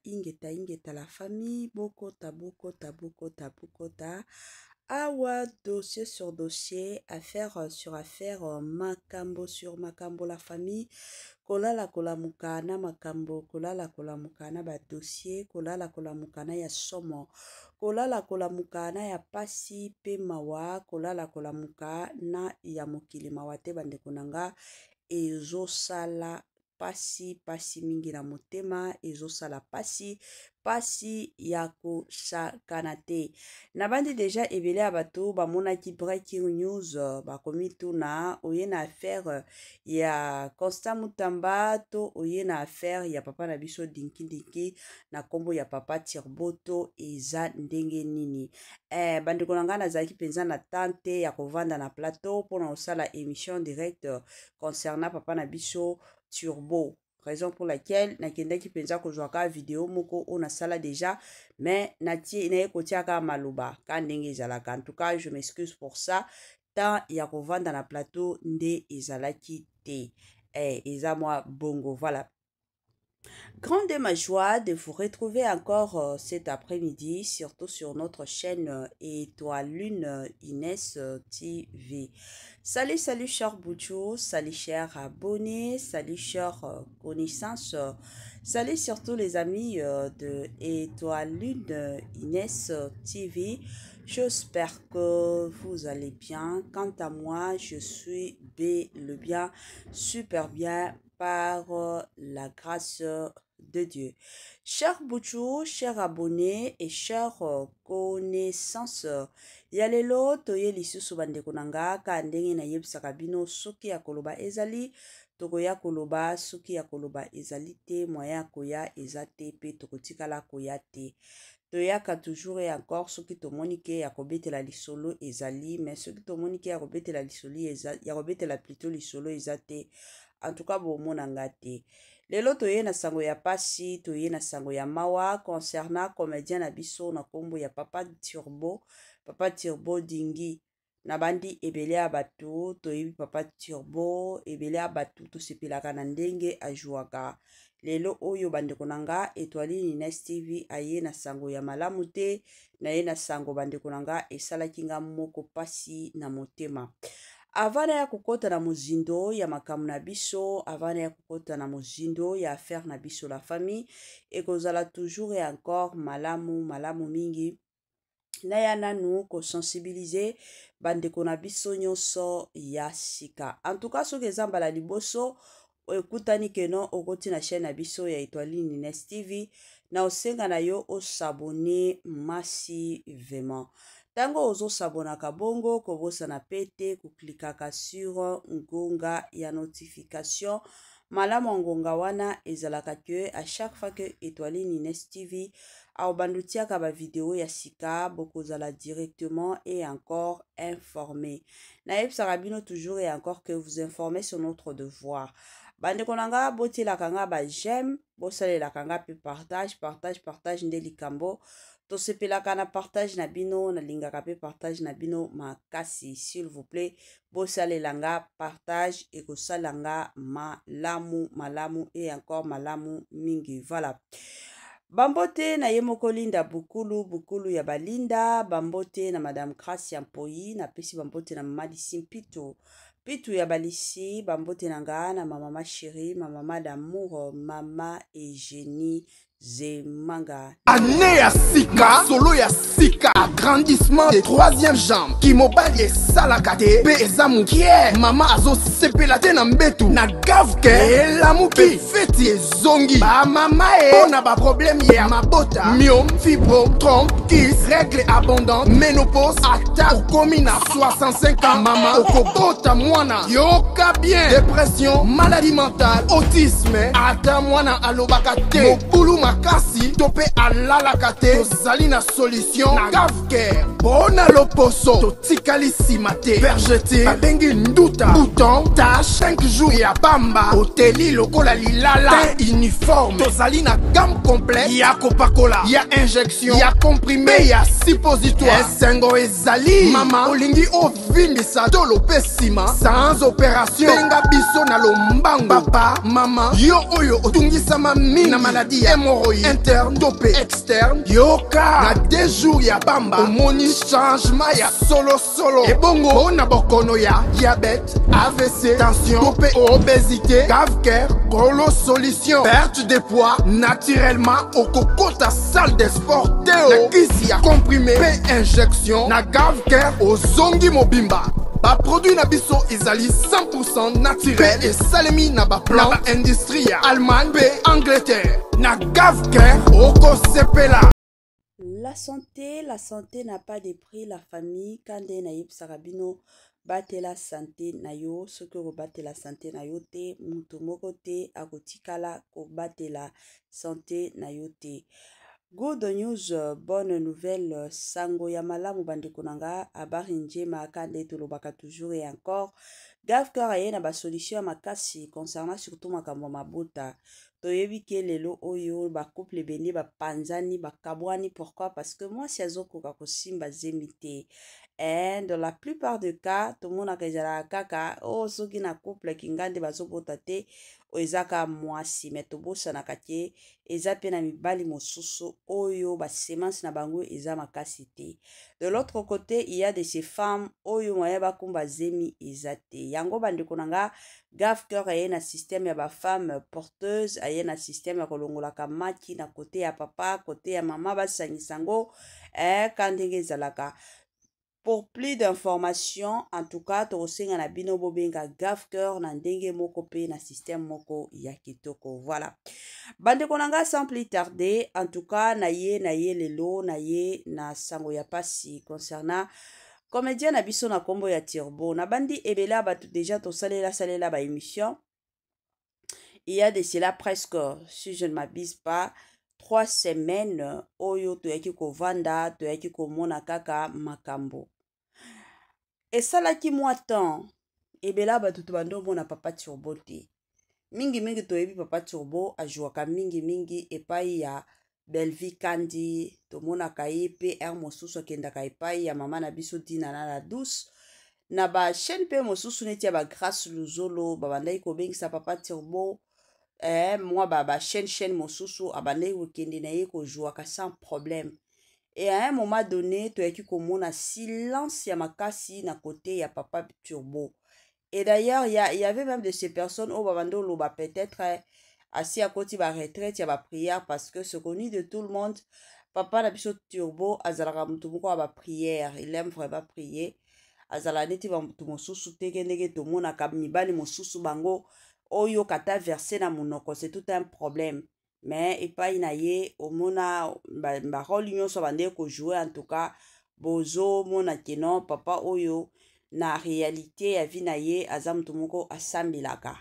ingeta la famille, bokota. Awa, dossier sur dossier, affaire sur affaire, makambo sur makambo, la famille, kolala kolamukana makambo, kolala kolamukana ba dossier, kolala kolamukana ya somo, kolala kolamukana ya pasi pe mawa, kolala kolamukana ya mokili mawate bande konanga, ezo sala pasi mingi na motema, ezo sala pasi yako shakanate. Nabandi deja ebele abato bamona ki breaking news bakomi tuna oye na affaire ya Constant Mutamba to oye na affaire ya papa na biso dinki na kombo ya papa Tirboto eza ndenge nini. Bandi konanga na zaki penza na tante ya kovanda na plateau pona osala émission directe concernant papa na biso Turbo. Raison pour laquelle nakendaki penza kozwaka vidéo moko on a sala déjà mais natie na ekotiaka maluba ka ndenge ezalaka. En tout cas, je m'excuse pour ça. Tant ya kovanda na plateau nde ezalaki te. Eza moi bongo, voilà. Grande ma joie de vous retrouver encore cet après-midi, surtout sur notre chaîne Étoile Lune Inès TV. Salut chers Boudjou, salut chers abonnés, salut chers connaissances, salut surtout les amis de Étoile Lune Inès TV. J'espère que vous allez bien. Quant à moi, je suis le bien, super bien par la grâce de Dieu. Chers Boudjou, chers abonnés et chers connaissances, yalelo toye lisusu bandeko nanga ka ndenge na yebisaka bino soki ya koloba ezali tokoya koloba soki ya koloba ezali te moya koya ezate pe tokotikala koya te. Toyaka toujours et encore soki tomonike ya kobetela lisolo ezali mais soki tomonike ya kobetela lisoli ezali ya kobetela plutôt lisolo ezate. En tout cas, bon, mon angate. Lelo toye na sango ya pasi, toye na sango ya mawa, concernant comédien abiso na kombo ya papa Turbo dingi. Nabandi ebele abatu, toye papa Turbo, ebele abatu, to sepelaka na ndenge ajuaka. Lelo oyo bande konanga, Étoile Inès TV aye na sango ya malamu te, na ye na sango bande konanga, esala kinga moko pasi na motema. Avana ya kokota na mozindo ya makamu na biso, avana ya kokota na mozindo ya affaire na biso la famille, ekozala toujours et encore malamu mingi. Na ya nanu ko sensibiliser bandeko na biso nyonso ya sika. En tout cas, soki eza mbala liboso, ekutani keno okoti na chaîne na biso ya Étoile Inès TV, na osenga na yo osabone massivement. Tango ozo sabona kabongo, kobosa na pete, kuklikaka sur ngonga ya notification. Malamu ngonga wana ezalaka ke à chaque fois que Étoile Inès TV a bandutiaka ba vidéo ya sika, bokozala directement et encore informé. Na yebisaka bino toujours et encore que vous informez sur notre devoir. Bande konanga boti la kanga ba j'aime, bosale la kanga pe partage ndeli kambo. To sepelaka na partage na bino, na lingaka pe partage na bino makasi, s'il vous plaît. Bosale langa partage et kosalanga malamu et encore malamu mingi. Voilà. Bambote na yemoko linda bukulu ya balinda, bambote na madame Gracia Mpoyi, na pesi bambote na mama Lisi Pitu ya balisi, bambote na nga na mama chérie, mama d'amour, mama Eugénie Zemanga. Année ya sika, solo ya sika, agrandissement des troisième jambes, qui mobile et salakate, pe ezamu kie, mama azo sepelate na mbetu, na gavke, elamu pe feti ezongi, ba mama ona ba problème ya mabota, myome, fibrome, trompe, kiss, règle abondante, ménopause, ata okomi na 65 ans, mama okobota mwana, yoka bien, dépression, maladie mentale, autisme, ata mwana alobaka te, mobulu makasi, tope alalaka te, tozali na solution, na gavke Gavker bona loposo totikali nsima te vergete babengi nduta bouton tache 5 jours ya pamba oteli lokola lilala te uniforme tozali na gamme complète ya kopakola ya injection ya comprimé ya suppositoire esengo ezali mama olingi ovindisa tolo pe nsima sans opération benga biso na lombango papa mama yo oyo otungisama mingi na maladi ya hémorroïde interne to pe externe yoka na 2 jours ya pamba omoni changement ya solo ebongo na bokono ya diabète AVC tension to pe obésité Gavker Golo solution perte de poids naturellement okokota salle de sport teo na kisi ya comprimé pe injection na Gavker ozongi mobimba baproduit na biso ezali 100% naturel pe esalemi na baplan na baindustrie ya Allemagne pe Angleterre na Gavker okosepela. La santé n'a pas de prix. La famille, quand on a sarabino, batte la santé na yo, ce que vous battez la santé na yo te, mutumoko te, agotikala, ko batte la santé na yo te. Good news, bonne nouvelle, sango ya malamu bandeko nanga, habari njema kande tolobaka toujours et encore. Gavker aye na ba solution ya makasi concernant surtout makambo mabota. Toyebi ke lelo oyo ba couple bende ba panzani ba kabwani pourquoi parce que moi si azokoka kosimba zemite dans la plupart des cas tout le monde a kezala kaka oh soki na couple kingande bazobota te ezaka mwasi mais tobosana kake eza pe na mibali mosusu oyo ba semence na bango eza makasi te. De l'autre côté il y a de ces femmes oyo moya bakumba zemi eza te yango bandeko nanga Gavker aye na système ya ba femme porteuse aye na système ya kolongolaka maki na côté ya papa côté ya mama basangisango kandenge ezalaka. Pour plus d'informations, en tout cas, tosenga na bino bobenga Gavker na ndenge moko pe na système moko ya kitoko. Voilà. Bande konanga sans plus tarder, en tout cas, na ye lelo, na ye na sango ya pasi concernant comédien na biso na kombo ya Turbo. Na bandi ebela batu déjà to salela ba émission. Il y a de cela presque, si je ne m'abuse pas, 3 semaines oyo toyaki kovanda, toyaki komona kaka makambo. Esalaki mwa temps ebela batu to bando mona papa Turbo te. Mingi toyebi papa Turbo ajuaka mingi epai ya Belvi Kandi tomonaka ye pe mosusu akendaka epai ya mama na biso Dina na la douce na ba chaîne pe mosusu neti ya ba Grâce Luzolo babandaki kobengisa papa Turbo moi ba chaîne mosusu abandaki kokende na ye kojuaka sans problème. Et à un moment donné, tu as eu comme un silence ya makasi na côté ya papa Turbo. Et d'ailleurs, il y avait même de ces personnes au Babando Loba peut-être assis à côté de la retraite, il y a la prière parce que c'est connu de tout le monde. Papa Nabiso Turbo, Azala Mutumuko a la prière. Il aime vraiment prier. Azala neti ba mutumosusu teke nege to mona kabmi bali mosusu bango oyo kata verser na monoko, c'est tout un problème. Mais epai na ye omona ba rôle nyonso bande ko jouer en tout cas bozo mona keno papa oyo na réalité ya vie na ye aza mutu moko asambelaka.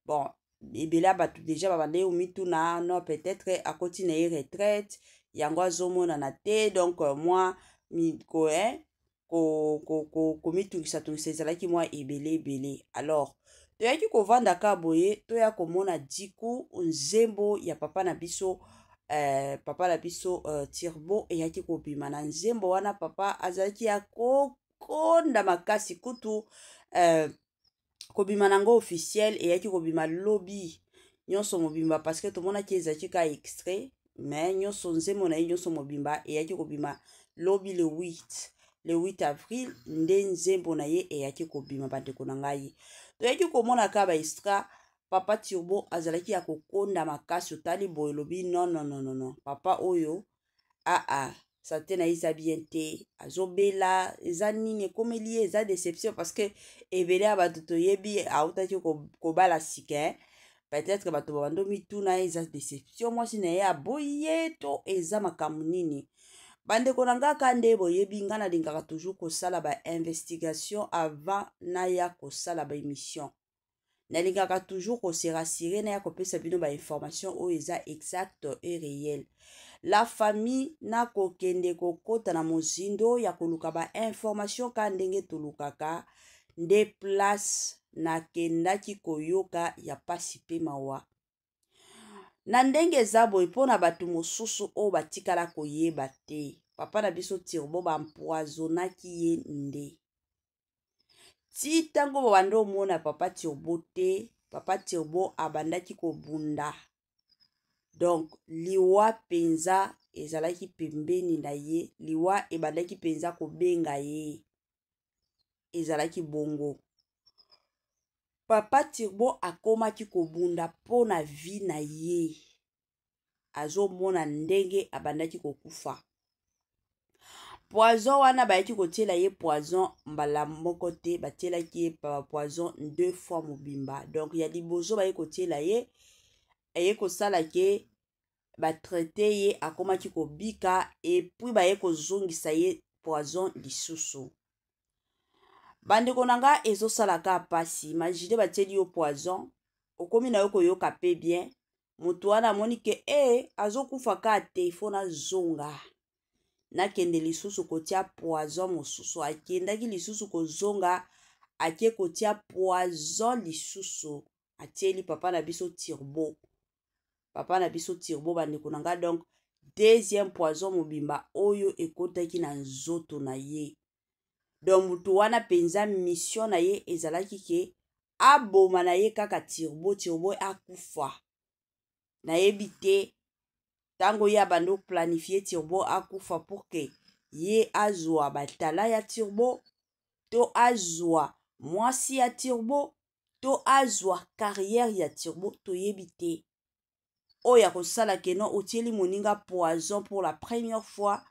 Bon ebela batu déjà babande omitu na non peut-être akoti na ye retraite yango azomona na te donc moi mi ko mitungisa ezalaki mwa ebele alors toyaki kovanda ka boye toya komona diku nzembo ya papa na biso Turbo eyaki kobima na nzembo wana papa azalaki ya kokonda makasi kutu kobima nango officiel eyaki kobima lobi nyonso mobimba parce que tomonaki ezalaki ka extrait mais nyonso nzembo na ye nyonso mobimba eyaki kobima lobi le 8 avril nde nzembo na ye eyaki kobima bandeko na ngai. Toyaki komona ka ba extra papa Turbo azalaki ya kokonda makasi otali boye lobi non papa oyo santé na eza bien te azobela eza nini ekomeli ye eza déception parce que ebele ya bato toyebi autaki kobala sika peut-être bato babando mituna eza déception mwasi na ye aboye to eza makambo nini. Bandeko na nga kande boyebi nga nalingaka toujours kosala ba investigation avant naya kosala ba émission. nalingaka toujours kose rassurer na ya kopesa bino ba information oyo eza exact et réel. La famille na kokende kokota na mozindo ya koluka ba information ka ndenge tolukaka nde place nakendaki koyoka ya pasi pe mawa. Na ndenge eza boye mpo na bato mosusu oyo batikala koyeba te, papa na biso Turbo bampoisonaki ye nde. Ti tango babanda omona papa Turbo te, papa Turbo abandaki kobunda. Donc liwa penza ezalaki pembeni na ye, liwa ebandaki penza kobenga ye, ezalaki bongo. Papa Turbo akomaki kobunda po na vie na ye, azomona ndenge abandaki kokufa. Poison wana bayaki kotiela ye poison mbala moko te, batielaki ye poison 2 fois mobimba. Donc ya liboso baye kotiela ye, eye kosala ke batraite ye akomaki kobika, et puis baye kozongisa ye poison lisusu. Bandeko nanga ezosalaka pasi, imagine batieli yo poison, okomi na yo koyoka pe bien, mutu wana amoni ke azokufa ka te, ifo na zonga. Nakende lisusu kotia poison mosusu, akendaki lisusu kozonga, ake kotia poison lisusu, atieli papa na biso Turbo. Papa na biso Turbo bandeko nanga, donc deuxième poison mobimba oyo ekotaki na nzoto na ye. Donc mutu wana penza mission na ye ezalaki ke aboma na ye kaka Turbo, Turbo akufa. Na yebi te tango ye abando planifier Turbo akufa pour que ye azwa batala ya Turbo, to azwa mwasi ya Turbo, to azwa carrière ya Turbo, to yebi te. Oya kosala ke non otieli moninga poison pour la première fois,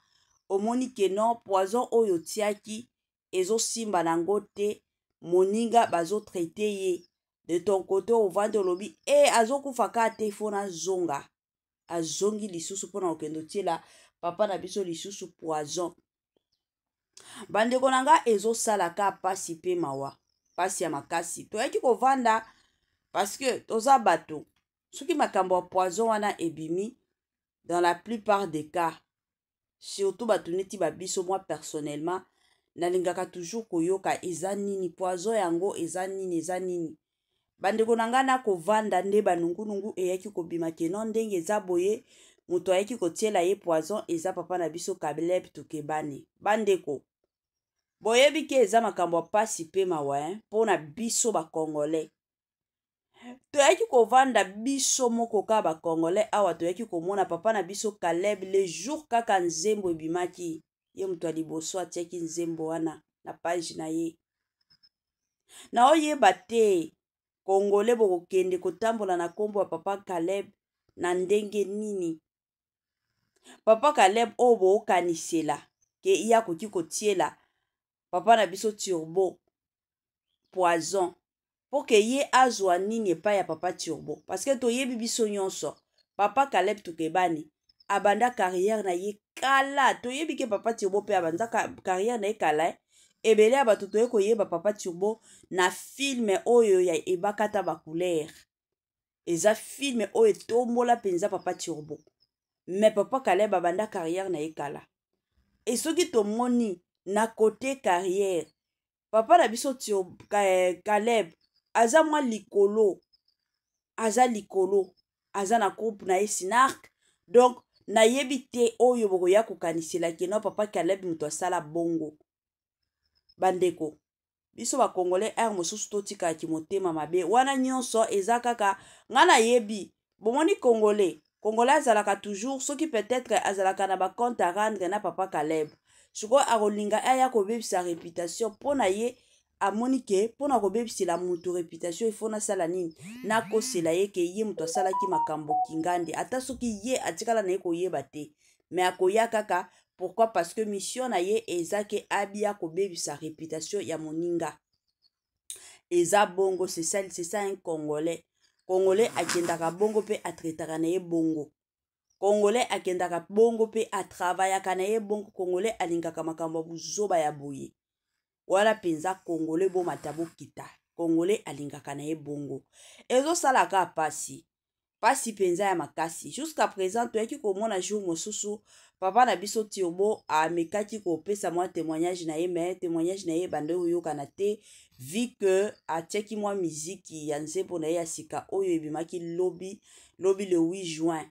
omoni ke non poison oyo tiaki ezo simba nango te, moninga bazo traité ye. De ton côté ovande olobi azo kufaka te, fona zonga. Azongi lisusu pona okendo tiela papa na biso lisusu poison. Bandeko nanga ezo salaka pasi pe mawa, pasi ya makasi. Toyaki kovanda parce que toza bato. Soki makambo ya poison wana ebimi, dans la plupart des cas, surtout bato neti babiso, moi personnellement, nalingaka toujours koyoka eza nini poison yango, eza nini. Bandeko nanga na kovanda nde banungunungu eyaki kobima ke non ndenge eza boye, muto ayaki kotiela ye poison eza papa na biso Caleb Toukebane. Bandeko, boyebi ke eza makambo ya pasi pe mawa, pona biso ba Congolais. Toyaki kovanda biso moko ka ba Congolais awa, toyaki komona papa na biso Caleb le jour kaka nzembo ebimaki, ye muto ya liboso atiaki nzembo wana na page na ye. Na oyeba te Congolais bokokende kotambola na kombo ya papa Caleb na ndenge nini. Papa Caleb oyo bokanisela ke iya koki kotiela papa na biso Turbo poison pour que ye azwa nini epai ya papa Turbo. Parce que toyebi biso nyonso papa Caleb Toukebane abanda carrière na ye kala. Toyebi ke papa Turbo pe abanda carrière na ye kala. Ebele ya bato toye koyeba papa Turbo na film oyo ya ebakata ba couleur. Eza film oyo tombola penza papa Turbo. Mais papa Caleb abanda carrière na ye kala. Et soki tomoni na côté carrière, papa na biso Caleb aza mwa likolo. Aza likolo. Aza na groupe na ye Sinark. Donc na yebi te oyo bokoya kokanisela ke no papa Caleb muto asala bongo. Bandeko, biso ba Congolais mosusu totika ki motema mabe wana nyonso eza kaka ngana yebi bomoni Congolais azalaka toujours soki peut-être azalaka na ba compte à rendre na papa Caleb, siko akolinga aya kobebisa réputation pona ye amoni ke pona kobebisela mutu réputation il faut na sala nini na kosela ye ke ye mutu asalaki makambo kingande ata soki ye atikala na ye koyeba te, mais akoya kaka. Pourquoi? Parce que mission na ye eza ke abia kobebisa réputation ya moninga. Eza bongo, c'est ça un Congolais. Congolais akendaka bongo pe atretaka na ye bongo. Congolais akendaka bongo pe atravaillaka na ye bongo. Congolais alingaka makambo buzoba ya boye. Wala penza Congolais bo matabo kita. congolais alingaka na ye bongo ezosalaka pasi penza ya makasi jusqu'à présent toyaki komona jour mosusu papa na biso Turbo amekaki kopesa mwa témoignage na ye mais témoignage na ye bande oyokana te vu que atiaki mwa miziki ya nzembo na ye ya sika oyo ebimaki lobi le 8 juin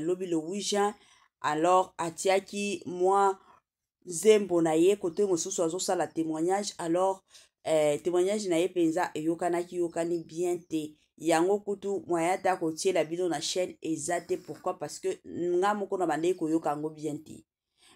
lobi le 8 juin alors atiaki mwa nzembo na ye kote mosusu azosala témoignage alors témoignage na ye penza yokani bien te yango kutu moyen ta kotiela bino na chaîne eza te pourquoi parce que nga moko na bande koyoka yango bien te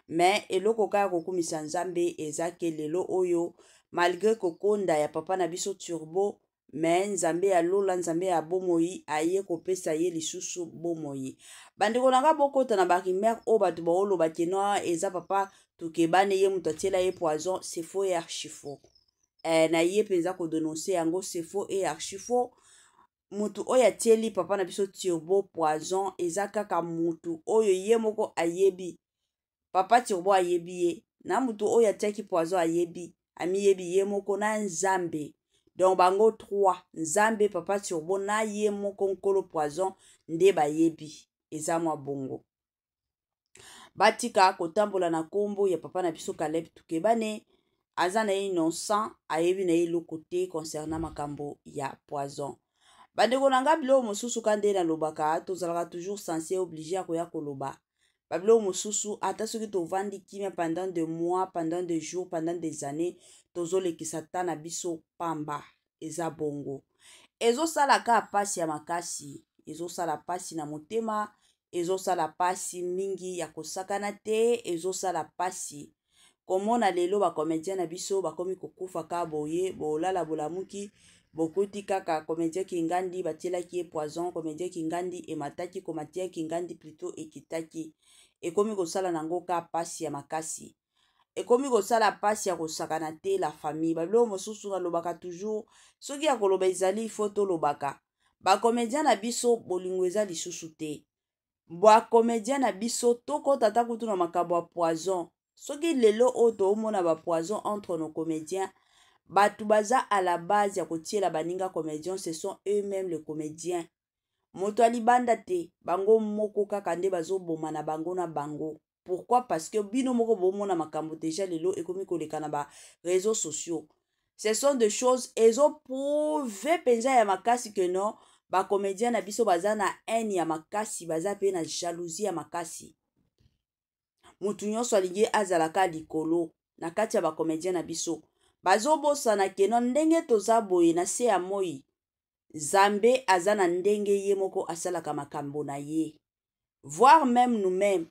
mais eloko kaka kokumisa nzambe eza ke lelo oyo malgré kokonda ya papa na biso Turbo mais nzambe ya lola nzambe ya bomoi aye kopesa ye lisusu bomoi bandeko nanga bokota na barimer o bato baoloba keno eza papa tokebane ye mutu atiela ye poison c'est faux et archi faux na ye penza kodononse yango c'est faux et archi faux mutu oyo atieli papa na biso Turbo poison eza kaka mutu oyo ye moko ayebi papa Turbo ayebi ye na mutu oyo atiaki poison ayebi amiyebi ye moko na nzambe donc bango 3 nzambe papa Turbo na ye moko nkolo poison nde bayebi eza mwa bongo batika kotambola na kombo ya papa na biso Caleb Tukebane aza na ye innocent ayebi na ye eloko te concernant makambo ya poison bandeko na nga biloko mosusu ka nde nalobaka tozalaka toujours censé obligé ya koya koloba babiloko mosusu ata soki tovandi kimia pendant des mois pendant des jours pendant des années tozolekisa ta na biso pamba eza bongo ezosalaka pasi ya makasi ezosala pasi na motema ezosala pasi mingi ya kosakana te ezosala pasi komona lelo bakomedien na biso bakomi kokufa ka boye bolala bolamuki bokuti kaka komedien Kingandi batielaki ye poison komedien Kingandi emataki komatia Kingandi plutôt ekitaki ekomi kosala nango ka pasi ya makasi ekomi kosala pasi ya kosakana te la famille babilo mosusu nalobaka toujours soki ya koloba ezali ifo tolobaka bakomedien na biso bolingo eza lisusu te bakomedien na biso tokota ta kutu na makambo ya poison soki lelo oyo toomona bapoison entre nos comédiens bato baza à la base ya kotiela baninga comédien ce sont eux-mêmes les comédiens moto alibanda te bango moko kaka nde bazoboma na bango na bango pourquoi parce que bino moko bomona makambo déjà lelo ekomi koleka na ba réseaux sociaux ce sont des choses ezoprouve penza ya makasi que non bacomédien na biso baza na haine ya makasi baza pe na jalousie ya makasi mutu nyonso alingi azalaka likolo na kati ya bacomédien na biso bazobosana keno ndenge toza boye na se ya moi Nzambe aza na ndenge ye moko asalaka makambo na ye voire même nous-mêmes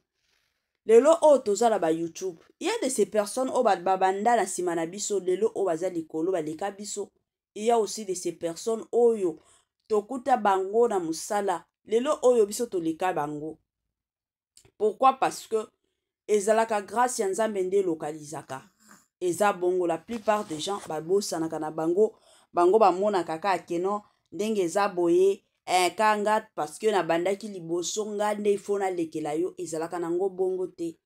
lelo oyo tozala ba YouTube il y a de ces personnes oyo babanda na nsima na biso lelo oyo baza likolo baleka biso il y a aussi de ces personnes oyo tokuta bango na musala lelo oyo biso toleka bango pourquoi parce que ezalaka grâce ya Nzambe nde lokalizaka eza bongo la plupart des gens babosanaka na bango bamonaka kaka keno ndenge eza boye kanga parce que na bandaki liboso nga nde ifo nalekela yo ezalaka nango bongo te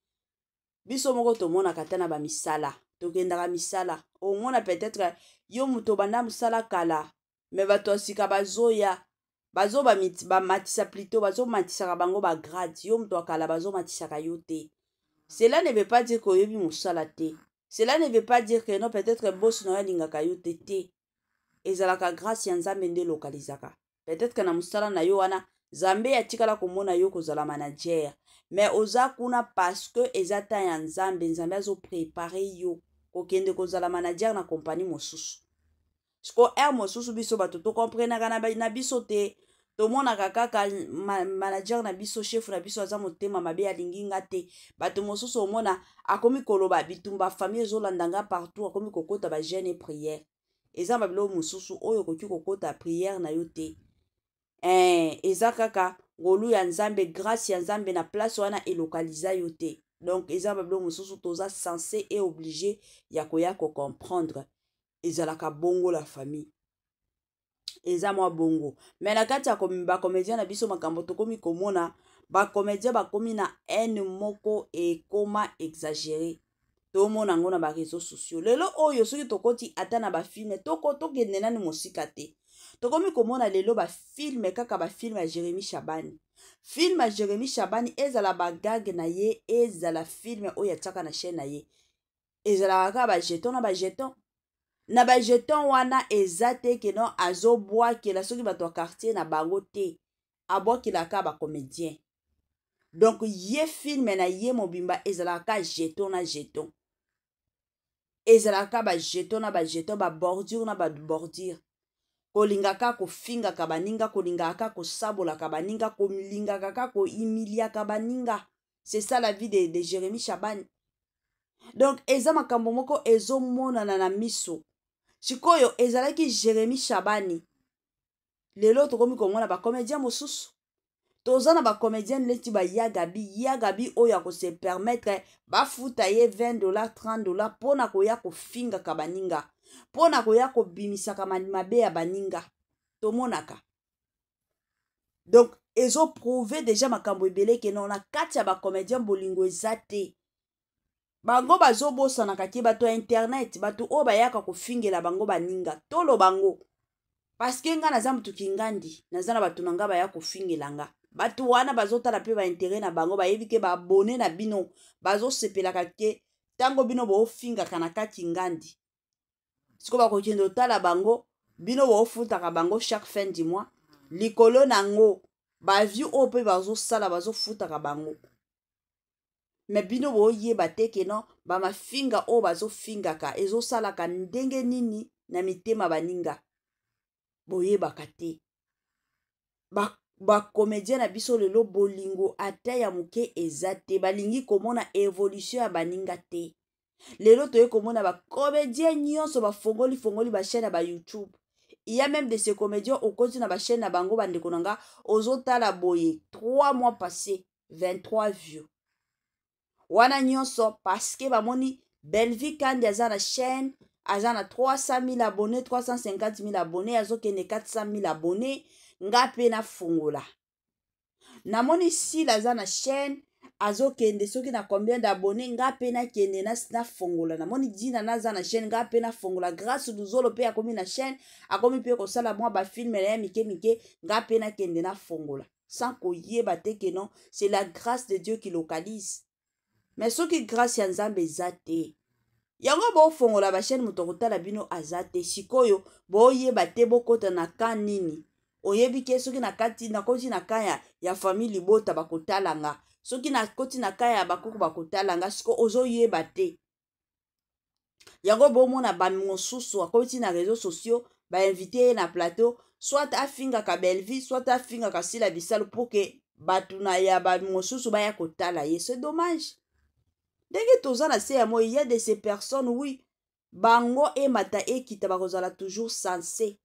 biso moko tomonaka ta na bamisala tokendaka misala omona peut-être yo muto banda musala kala me bato ya sika bazoya bamatisa plutôt bazomatisaka bango bagrade yo muto akala bazomatisaka yo te cela ne veut pas dire que oyebi musala te cela ne veut pas dire que non peut-être boss na alingaka yo te ezalaka grâce ya Nzambe nde lokalizaka peut-être que na musala na yo wana Nzambe atikala komona yo kozala manager mais oza kuna parce que ezata ya Nzambe azo préparer yo kokende kozala manager na compagnie mosusu siko mosusu biso bato to comprenaka na biso te tomonaka kaka manager na biso chef na biso aza motema mabe alingi nga te bato mosusu omona akomi koloba bitumba famille ezolandanga partout akomi kokota ba jeûne et prière eza babilo mosusu oyo koki kokota prière na yo te eza kaka ngolu ya Nzambe grâce ya Nzambe na place wana elokaliza yo te donc eza babilo mosusu toza censé et obligé ya koya ko comprendre ezalaka bongo la famille eza mwa bongo mais na kati ya bacomédien na biso makambo tokomi komona bacomédien bakomi na haine moko ekoma exagéré tomona yango na bareseau sociaux lelo oyo soki tokoti ata na bafilme tokende nani mosika te tokomi komona lelo bafilme kaka bafilme ya Jérémie Chabani. Film ya Jérémie Chabani ezala bagage na ye ezala filme oyo atiaka na chaîne na ye ezala kaka bajeton na bajeton wana eza te keno azobwakela soki bato ya quartier na bango te abwakelaka bacomédien. Donc ye filme na ye mobimba ezalaka jeton na jeton ezalaka bajeton na bajeton babordure na babordure kolingaka kofingaka baninga kolingaka kosabolaka baninga kolingaka kaka koimiliaka baninga. C'est ça la vie de Jérémie Chabani. Donc eza makambo moko ezomonana na miso sikoyo ezalaki Jérémie Chabani lelo tokomi komona bacomédien mosusu toza na bacomédien neti yagabi oyo akose permettre bafuta ye $20 $30 mpona koya kofingaka baninga mpona koya kobimisaka mabe ya baninga tomonaka. Donc ezoprouve deja makambo ebele keno na kati ya bacomédien bolingo eza te bango bazobosanaka ke bato ya internet bato oyo bayaka kofingela bango baninga tolo bango paske nga naza mutu kingandi naza na bato na nga baya kofingela nga bato wana bazotala mpe baintere na bango bayebi ke baabone na bino bazosepelaka ke ntango bino boofingaka na kati ngandi siko bakokende otala bango bino boofutaka bango chaque fin du mois likolo nango baview oyo mpe bazosala bazofutaka bango me bino boyeba te keno bamafinga oyo bazofingaka ezosalaka ndenge nini na mitema baninga boyebaka te. Bacomédien na biso lelo bolingo ata ya moke eza te balingi komona évolution ya baninga te. Lelo toye komona bacomédien nyonso bafongoli bachaîne ya YouTube. Il y a même de ces comédiens au côté na bachaîne na bango bandeko nanga ozotala boye 3 mois passés 23 views. Wana nyonso parce que bamoni Belvi Kandi aza na chaîne aza na 300 000 abonnés 350 000 abonnés azokende 400 000 abonnés nga pe na fongola. Namoni si aza na chaîne azokende soki na combien d'abonnés nga pe na kende na fongola. Namoni dina naza na chaîne nga pe na fongola grâce Luzolo pe akomi na chaîne akomi pe kosala mwa ba film na ya mike nga pe na kende na fongola sans koyeba te que non c'est la grâce de Dieu qui localise. Mais soki grâce ya Nzambe eza te yango bofongola bachaîne moto kotala bino aza te sikoyo boyeba te bokota na ka nini oyebi ke soki nakoti na ka ya famille libota bakotalanga soki nakoti na ka ya bakoko bakotalanga siko ozoyeba te yango bomona bamosusu akoti na réseaux sociaux bainvite na plateau soit afingaka Belvi soit afingaka Sila Bisalo pour que batu na ya bamosusu baya kotala ye. C'est dommage. Ndenge toza na se ya moi, il y a de ces personnes, oui, bango e mata e kita bakozala toujours sensé.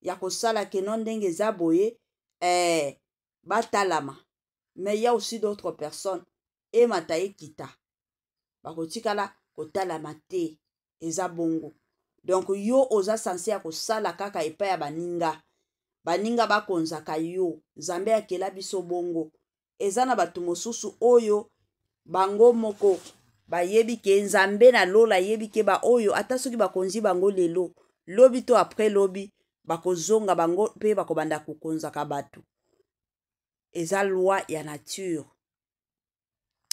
Ya kosala kenon ndenge za boye, batalama. Mais il y a aussi d'autres personnes, e mata e kita. Bakotikala kotalama te, eza bongo. Donc yo oza sensé ya kosala kaka epa ya baninga. Baninga bakonzaka yo, Nzambe akela biso bongo. Eza na batu mosusu oyo, bango moko bayebi ke Nzambe na lola yebi ke ba oyo ata soki bakonzi bango lelo lobi to après lobi bakozonga bango pe bakobanda kokonzaka batu. Eza loi ya nature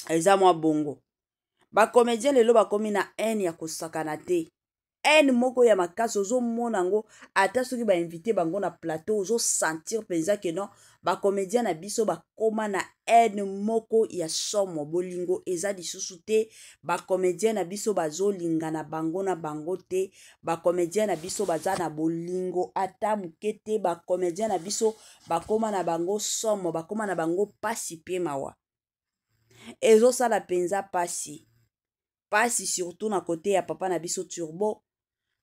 eza mwa bongo. Bacomédien lelo bakomi na haine ya kosakana te haine moko ya makasi ozomona ngo ata soki bainvite bango na plateau ozo sentir penza ke non bacomédien na biso bakoma na haine moko ya somo bolingo eza lisusu te bacomédien na biso bazolinga na bango te bacomédien na biso baza na bolingo ata muke te bacomédien na biso bakoma na bango somo bakoma na bango pasi pe mawa ezosala penza pasi surtout na kote ya papa na biso Turbo.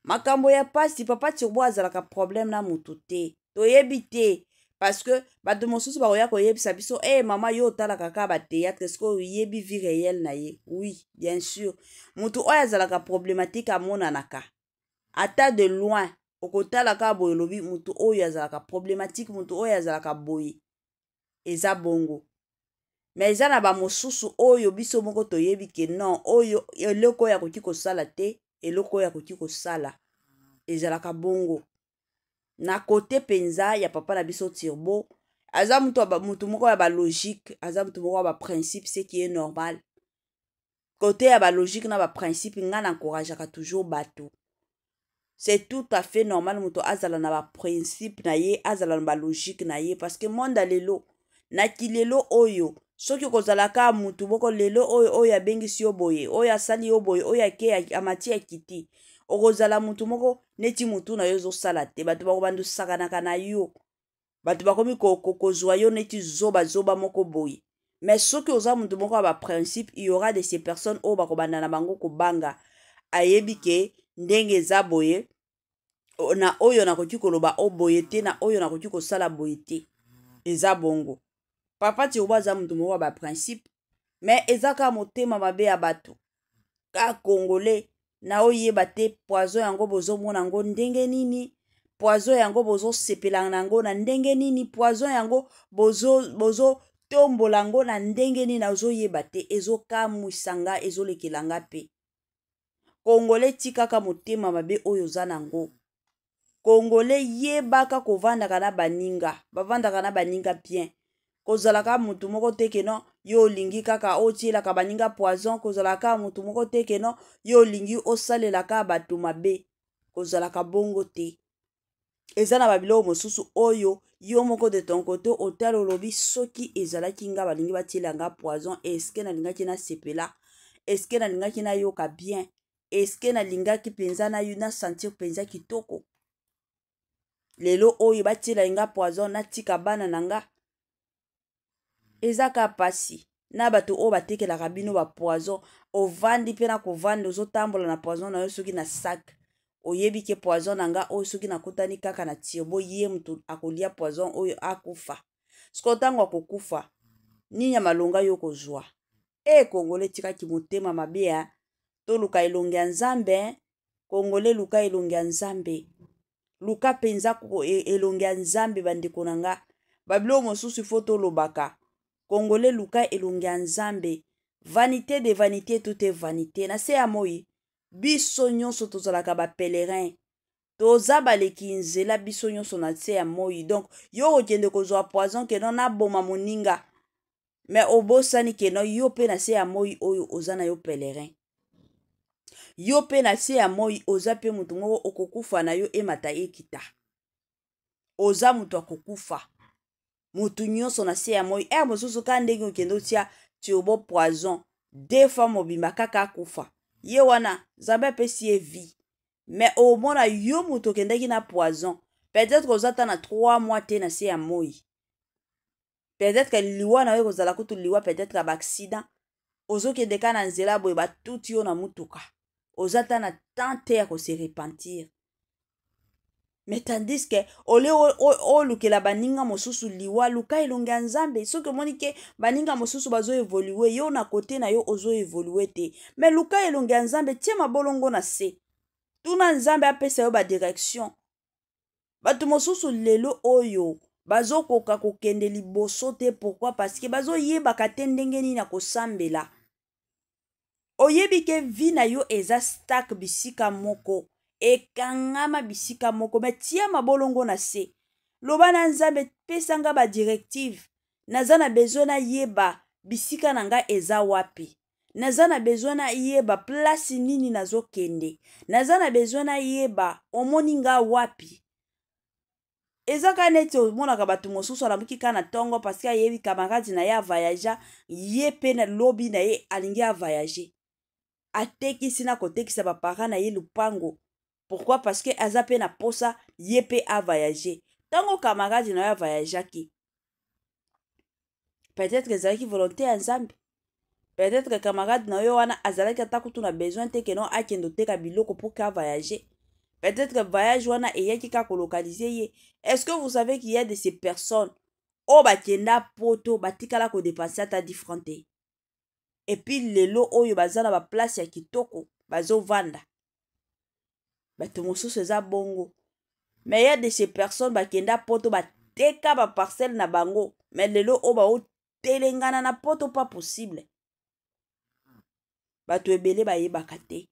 Makambo ya pasi papa Turbo azalaka problème na mutu te toyebi te parce que bato mosusu bakoya koyebisa biso mama yo otalaka kaka ba théâtre est-ce que oyebi vie réelle na ye. Oui bien sûr mutu oyo azalaka problématique amonanaka ata de loin okotalaka boye lobi mutu oyo azalaka problématique mutu oyo azalaka boye eza bongo. mais eza na bamosusu oyo biso moko toyebi ke non oyo eloko oyo akoki kosala te eloko oyo akoki kosala ezalaka bongo na kote penza ya papa na biso Turbo aza mutu moko ya balogique aza mutu moko ya baprincipe ce qui est normal kote ya balogique na baprincipe nga na encourageaka toujours bato c'est tout à fait normal mutu azala na baprincipe na ye azala na balogique na ye parce que monda lelo naki lelo oyo soki okozalaka mutu moko lelo oyo abengisi yo boye oyo asali yo boye oyo ake amati ya kiti okozala mutu moko neti mutu na yo ezosala te bato bakobanda sakanaka na yo bato bakomi kozwa yo neti zoba moko boye mais soki oza mutu moko ya baprincipe il y aura de ces personnes oyo bakobanda na bango kobanga ayebi ke ndenge eza boye na oyo nakoki koloba o boye te na oyo nakoki kosala boye te eza bongo papa Turbo aza mutu moko ya baprincipe mais eza kaka motema mabe ya bato ka congolais na oyeba te poison yango bozomona yango ndenge nini poison yango bozosepela nango na ndenge nini poison yango bozotombola yango na ndenge nini ozoyeba te ezokamwisa nga ezolekela nga mpe congolais tikaka motema mabe oyo oza nango congolais yebaka kovandaka na baninga bavandaka na baninga bien kozalaka mutu moko te keno yo olingi kaka otielaka baninga poison kozalaka mutu moko te keno yo olingi osalelaka bato mabe kozalaka bongo te eza na babiloko mosusu oyo yo moko de ton kote otala olobi soki ezalaki nga balingi batiela nga poison eske nalingaki nasepela eske nalingaki nayoka bien eske nalingaki mpenza na sentir mpenza kitoko lelo oyo batiela nga poison natika bana na nga ezaka pasi na bato oyo batekelaka bino bapoison ovandi mpe na kovanda ozotambola na poison na yo soki na sac oyebi ke poison na nga oyo soki nakutani kaka na Turbo ye mutu akolia poison oyo akufa siko ntango akokufa nini ya malonga yo kozwa congolais tikaki motema mabe ya toluka elongi ya nzambe congolais luka elongi ya nzambe luka mpenza elongi ya nzambe bandeko na nga babilo mosusu fo tolobaka congolais luka elongi ya nzambe vanité de vanité tout est vanité na se ya moi biso nyonso tozalaka bapelerin toza baleki nzela biso nyonso na se ya moi donc yo okende kozwa poison keno naboma moninga mais obosani keno yo mpe na se ya moi oyo oza na yo pelerin yo mpe na se ya moi oza mpe mutu moko okokufa na yo emata ekita oza mutu akokufa mutu nyonso na se ya moi mosusu ka ndenge okende otia Turbo poison 2 fois mobimba kaka akufa ye wana nzambe apesi ye vie mais omona yo mutu okendaki na poison peut-être oza ta na 3 mois te na se ya moi peut-être que liwa na yo kozala kutu liwa peut-être ya baaccident ozokende ka na nzela boye batuti yo na mutuka oza ta na temps te ya kose repentir mais tandis que ole olukela baninga mosusu liwa luka elongi ya nzambe soki omoni ke baninga mosusu bazoevolue yo na kote na yo ozoevolue te mais luka elongi ya nzambe tie mabolongo na se tuna nzambe apesa yo badirection bato mosusu lelo oyo bazokoka kokende liboso te pourquoi parce que bazoyebaka te ndenge nini ya kosambela oyebi ke vi na yo eza stak bisika moko ekangama bisika moko me tia mabolongo na se loba na nzambe pesanga badirective naza na besoin nayeba bisika na nga eza wapi naza na besoin nayeba place nini nazokende naza na besoin nayeba omoni nga wapi ezaka neti omonaka bato mosusu alamuki ka na ntongo parce ayebi kamaradi na ye avoyagea ye mpe na lobi na ye alingi avoyage atekisi na kotekisa bapara na ye lupango pourquoi parce que aza mpe na posa ye mpe avoyage ntango kamaradi na ye avoyageaki peut-être ezalaki volonté ya nzambe peut-être camarade na yo wana azalaki ata kutu na besoin te keno akende oteka biloko pour ka voyager peut-être voyage wana eyaki ka kolokalize ye est-ce que vous savez qu'il y a de ces personnes oyo bakenda poto batikala kodepanse ata 10 francs te epuis lelo oyo baza na baplace ya kitoko bazovanda bato mosusu eza bongo mais il y a de ces personnes bakenda poto bateka baparcelle na bango mais lelo oyo telengana na poto pas possible. Bato ebele bayebaka te.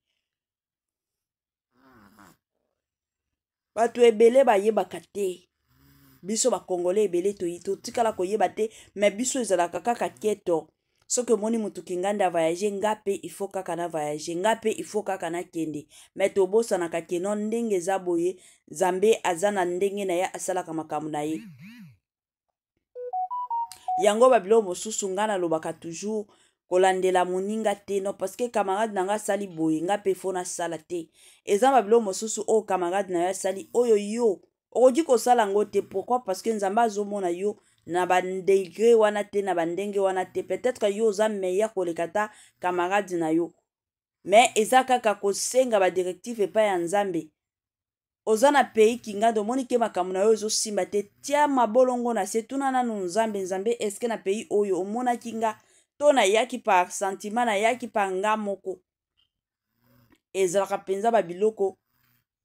Bato ebele bayebaka te. Biso ba Congolais ebele totikala koyeba te, mais biso ezalaka kaka keto. Soki omoni mutu kinganda voyager ngape il faut kaka na voyager, ngape il faut kaka na kende. Mais tobosanaka keno ndenge eza boye, Nzambe aza na ndenge na ye asalaka makambo na ye. Yango babilo mosusu nga nalobaka toujours kolandela moninga te, non parce que camarade nanga sali boye nga pe fona sala te. Eza babilo mosusu o camarade na yo sali oyo yo okoki kosala ngo te. Pourquoi? Parce que Nzambe azomona yo na bandegre wana te, na bandenge wana te. Peut-être yo oza meilleur koleka ta camarade na yo, mais eza kaka kosenga ba directive epai ya Nzambe. Oza na pays kinganda omoni ke makambo na yo ezosimba te, tia mabolongo na se tuna nanu Nzambe. Nzambe eske na pays oyo omonaki nga to na yaki par sentiment, na yaki par nga moko. Ezalaka penza babiloko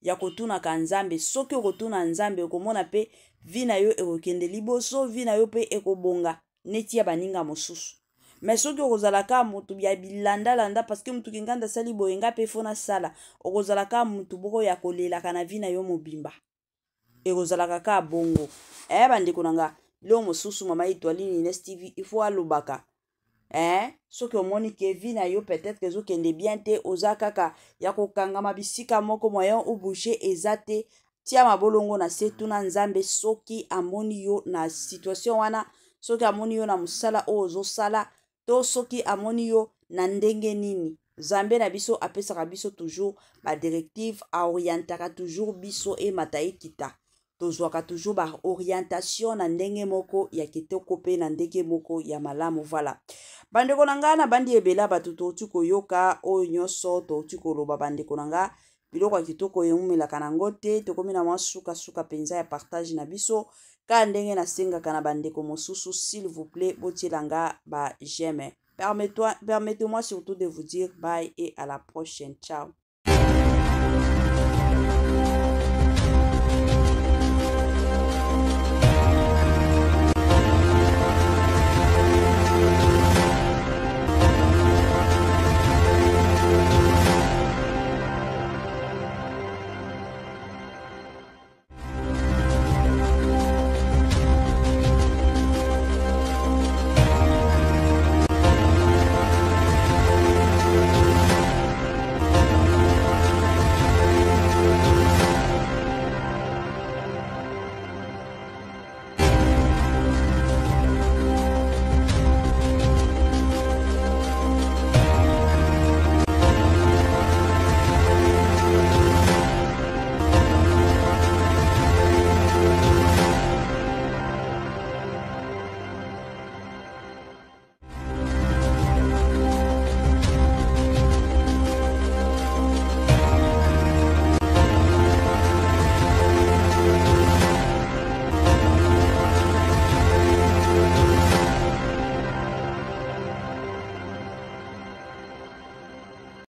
ya kotunaka Nzambe. Soki okotuna Nzambe okomona pe vi na yo ekokende liboso, vi na yo pe ekobonga neti ya baninga mosusu. Mais soki okozalaka mutu ya bilanda parce que mutu kinganda sali boye nga pe fona sala, okozalaka mutu boko ya kolelaka na vi na yo mobimba, ekozalaka ka bongo. Bandeko nanga leo mosusu mama Etoiline Ines TV il faut alobaka. Soki omoni ke vi na yo peut-être que ezokende bien te, oza kaka ya kokangama bisika moko moyen ou bouger eza te, tia mabolongo na se tuna Nzambe soki amoni yo na situation wana, soki amoni yo na musala o ozosala, to soki amoni yo na ndenge nini. Nzambe na biso apesaka biso toujours ba directive, orientaka toujours biso e matayi kita. Tozwaka toujours ba orientation na ndenge moko ya kitoko pe na ndenge moko ya malamu. Voilà. Bandeko nanga na bandi ebela batu touti koyoka oyo nyonso touti koloba bandeko nanga biloko ya kitoko emumelaka nango te, tokomi na mwa suka penza ya partage na biso ka ndenge nasengaka na bandeko mosusu. S'il vous plaît botielanga ba j'aime. Permettez-moi surtout de vous dire bye et à la prochaine. Ciao.